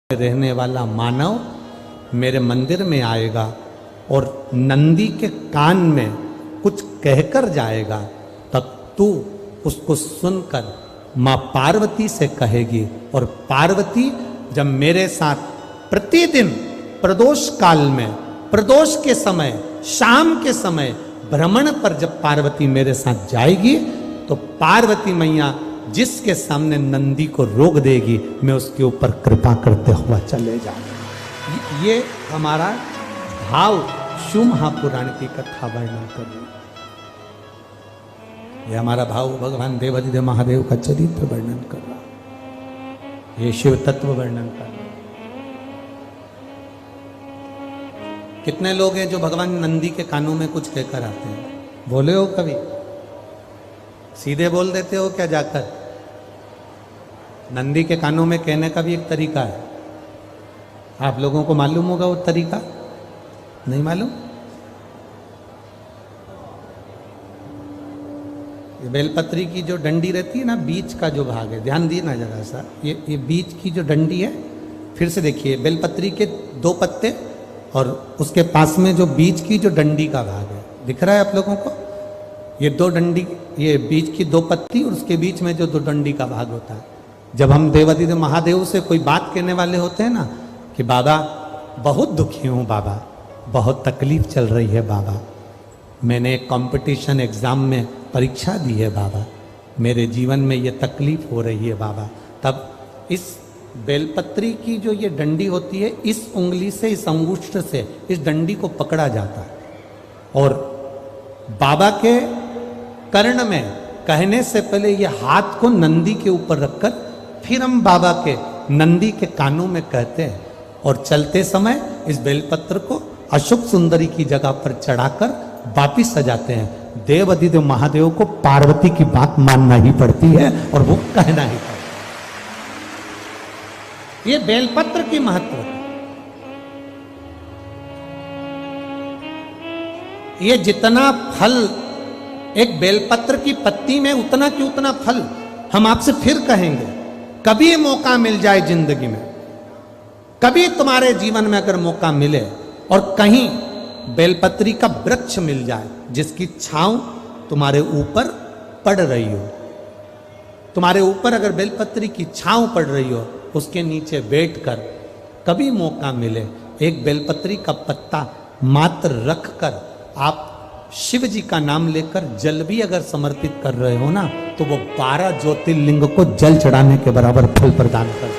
रहने वाला मानव मेरे मंदिर में आएगा और नंदी के कान में कुछ कहकर जाएगा, तब तू उसको सुनकर माँ पार्वती से कहेगी। और पार्वती जब मेरे साथ प्रतिदिन प्रदोष काल में, प्रदोष के समय, शाम के समय भ्रमण पर जब पार्वती मेरे साथ जाएगी, तो पार्वती मैया जिसके सामने नंदी को रोक देगी, मैं उसके ऊपर कृपा करते हुआ चले जाऊंगा। ये हमारा भाव शिव महापुराण की कथा वर्णन कर रही है। ये हमारा भाव भगवान देवाधिदेव महादेव का चरित्र वर्णन कर रहा है, ये शिव तत्व वर्णन कर रहा है। कितने लोग हैं जो भगवान नंदी के कानों में कुछ कहकर आते हैं? बोले हो कभी? सीधे बोल देते हो क्या जाकर? नंदी के कानों में कहने का भी एक तरीका है। आप लोगों को मालूम होगा वो तरीका? नहीं मालूम? ये बेलपत्री की जो डंडी रहती है ना, बीच का जो भाग है, ध्यान दिए ना जरा सा, ये बीच की जो डंडी है, फिर से देखिए, बेलपत्री के दो पत्ते और उसके पास में जो बीच की जो डंडी का भाग है, दिख रहा है आप लोगों को? ये दो डंडी, ये बीच की दो पत्ती और उसके बीच में जो दो डंडी का भाग होता है। जब हम देवाधिदेव महादेव से कोई बात कहने वाले होते हैं ना कि बाबा बहुत दुखी हूँ, बाबा बहुत तकलीफ चल रही है, बाबा मैंने एक कंपटीशन एग्जाम में परीक्षा दी है, बाबा मेरे जीवन में ये तकलीफ हो रही है बाबा, तब इस बेलपत्री की जो ये डंडी होती है, इस उंगली से, इस अंगुष्ठ से इस डंडी को पकड़ा जाता है और बाबा के कर्ण में कहने से पहले ये हाथ को नंदी के ऊपर रखकर फिर हम बाबा के नंदी के कानों में कहते हैं और चलते समय इस बेलपत्र को अशोक सुंदरी की जगह पर चढ़ाकर वापिस सजाते हैं। देवाधिदेव महादेव को पार्वती की बात मानना ही पड़ती है और वो कहना ही पड़ता है। ये बेलपत्र की महत्व है। ये जितना फल एक बेलपत्र की पत्ती में, उतना की उतना फल हम आपसे फिर कहेंगे। कभी मौका मिल जाए जिंदगी में, कभी तुम्हारे जीवन में अगर मौका मिले और कहीं बेलपत्री का वृक्ष मिल जाए जिसकी छांव तुम्हारे ऊपर पड़ रही हो, तुम्हारे ऊपर अगर बेलपत्री की छांव पड़ रही हो, उसके नीचे बैठकर कभी मौका मिले, एक बेलपत्री का पत्ता मात्र रखकर आप शिव जी का नाम लेकर जल भी अगर समर्पित कर रहे हो ना, तो वो 12 ज्योतिर्लिंग को जल चढ़ाने के बराबर फल प्रदान कर